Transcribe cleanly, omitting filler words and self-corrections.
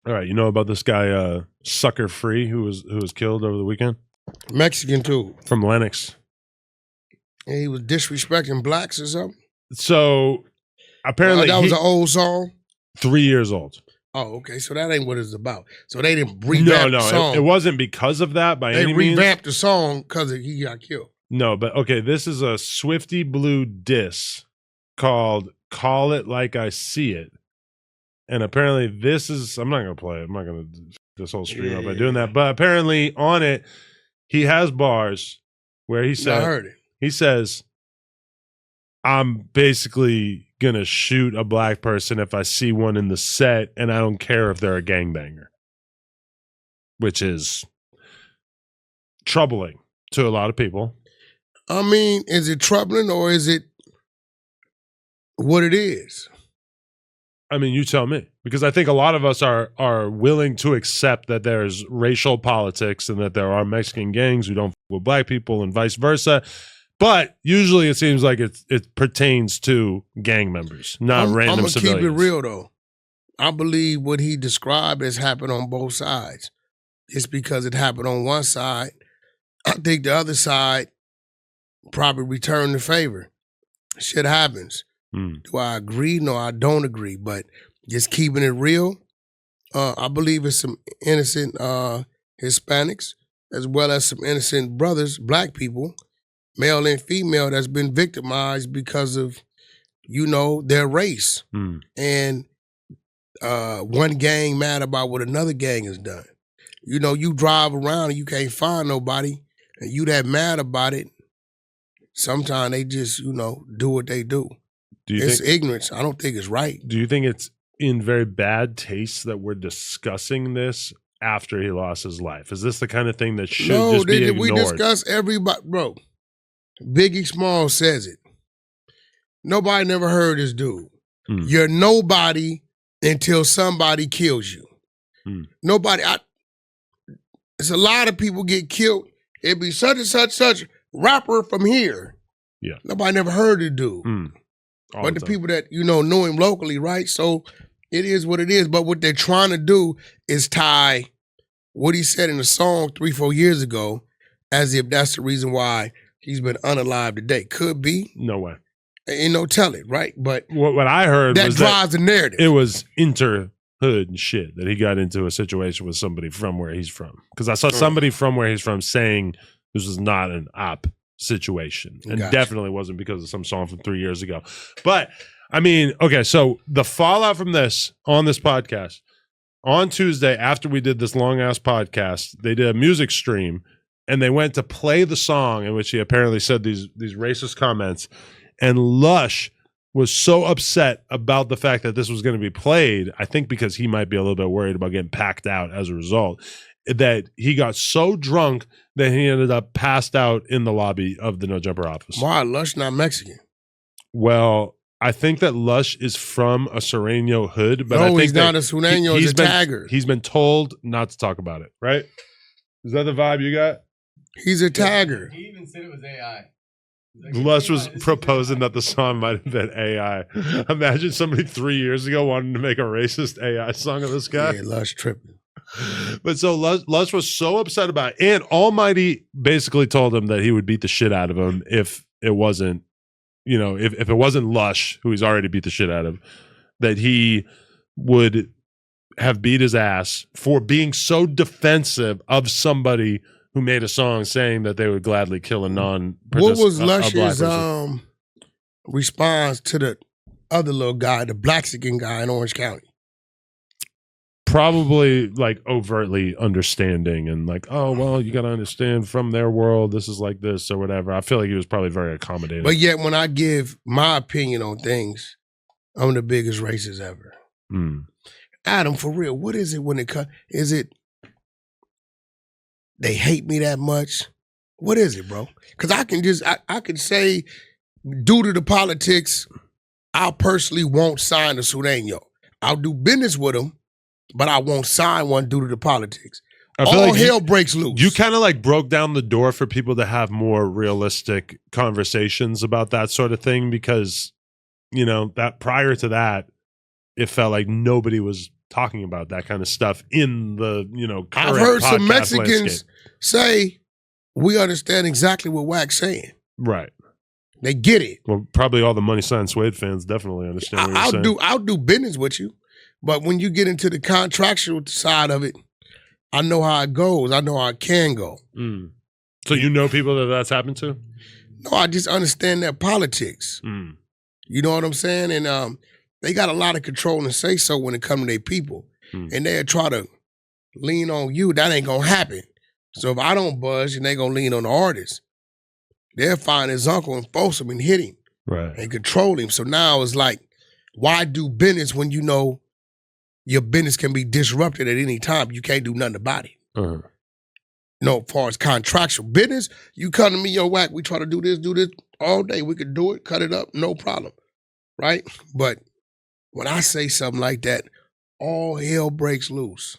All right, you know about this guy SuckerFree who was killed over the weekend Mexican too. from Lennox. And he was disrespecting blacks or something. So apparently that was an old song. 3 years old. Oh, okay. So that ain't what it's about. So they didn't revamp the song. It wasn't because of that by any means. They revamped the song because he got killed. No, but okay, this is a Swifty Blue diss called "Call It Like I See It," and apparently this is. I'm not gonna play it. I'm not gonna do this whole stream up by doing that. But apparently on it, he has bars where he said, I heard it. He says, "I'm basically gonna shoot a black person if I see one in the set, and I don't care if they're a gangbanger," which is troubling to a lot of people. I mean, is it troubling or is it what it is? I mean, you tell me, because I think a lot of us are willing to accept that there's racial politics and that there are Mexican gangs who don't f with black people and vice versa. But usually it seems like it pertains to gang members, not random civilians. I'm going to keep it real, though. I believe what he described has happened on both sides. It's because it happened on one side. I think the other side probably returned the favor. Shit happens. Do I agree? No, I don't agree. But just keeping it real, I believe it's some innocent Hispanics as well as some innocent brothers, black people, male and female, that's been victimized because of, their race. And one gang mad about what another gang has done. You drive around and you can't find nobody and you that mad about it. Sometimes they just, do what they do. It's ignorance. I don't think it's right. Do you think it's in very bad taste that we're discussing this after he lost his life? Is this the kind of thing that should just be ignored? We discuss everybody, bro. Biggie Small says it. Nobody never heard this dude. You're nobody until somebody kills you. Nobody. It's a lot of people get killed. It'd be such and such rapper from here. Yeah. Nobody never heard the dude. But the people that, know him locally, right? So it is what it is. But what they're trying to do is tie what he said in the song 3-4 years ago as if that's the reason why he's been unalive today. Could be. No way. Ain't no telling, right? But what I heard that drives the narrative. It was inter-hood shit that he got into a situation with somebody from where he's from. Because I saw somebody from where he's from saying this was not an op situation, and definitely wasn't because of some song from 3 years ago. But I mean, okay, so the fallout from this on this podcast on Tuesday, after we did this long ass podcast, they did a music stream and they went to play the song in which he apparently said these racist comments, and Lush was so upset about the fact that this was going to be played, I think because he might be a little bit worried about getting packed out as a result, that he got so drunk that he ended up passed out in the lobby of the No Jumper office. Why? Lush not Mexican? Well, I think that Lush is from a Sereno hood, but no, I think he's not a Sereno, he's a tagger. He's been told not to talk about it, right? Is that the vibe you got? He's a tagger. He even said it was AI. Lush was proposing that the song might have been AI. Imagine somebody 3 years ago wanting to make a racist AI song of this guy. Yeah, Lush tripping. But so Lush was so upset about it, and Almighty basically told him that he would beat the shit out of him if it wasn't, if it wasn't Lush, who he's already beat the shit out of, that he would have beat his ass for being so defensive of somebody who made a song saying that they would gladly kill a What was Lush's response to the other little guy, the Blaxican guy in Orange County? Probably like overtly understanding and like, oh, well, you got to understand from their world, this is like this or whatever. I feel like he was probably very accommodating. But yet when I give my opinion on things, I'm the biggest racist ever. Adam, for real, what is it when it comes? Is it they hate me that much? What is it, bro? Because I can say, due to the politics, I personally won't sign a Sureño. I'll do business with him, but I won't sign one due to the politics. All hell breaks loose. You kind of like broke down the door for people to have more realistic conversations about that sort of thing because, that prior to that, it felt like nobody was talking about that kind of stuff in the, I've heard some podcast Mexicans landscape. say, we understand exactly what Wack's saying. Right. They get it. Well, probably all the Money Sign Suede fans definitely understand what you're saying. I'll do business with you. But when you get into the contractual side of it, I know how it goes. I know how it can go. Mm. So you know people that's happened to? No, I just understand their politics. Mm. You know what I'm saying? And they got a lot of control and say so when it comes to their people. Mm. And they'll try to lean on you. That ain't going to happen. So if I don't budge, and they going to lean on the artist, they'll find his uncle and force him and hit him. Right. And control him. So now it's like, why do business when you know your business can be disrupted at any time? You can't do nothing about it. Uh-huh. No, as far as contractual business, you come to me, yo, Wack, we try to do this all day. We could do it, cut it up, no problem, right? But when I say something like that, all hell breaks loose.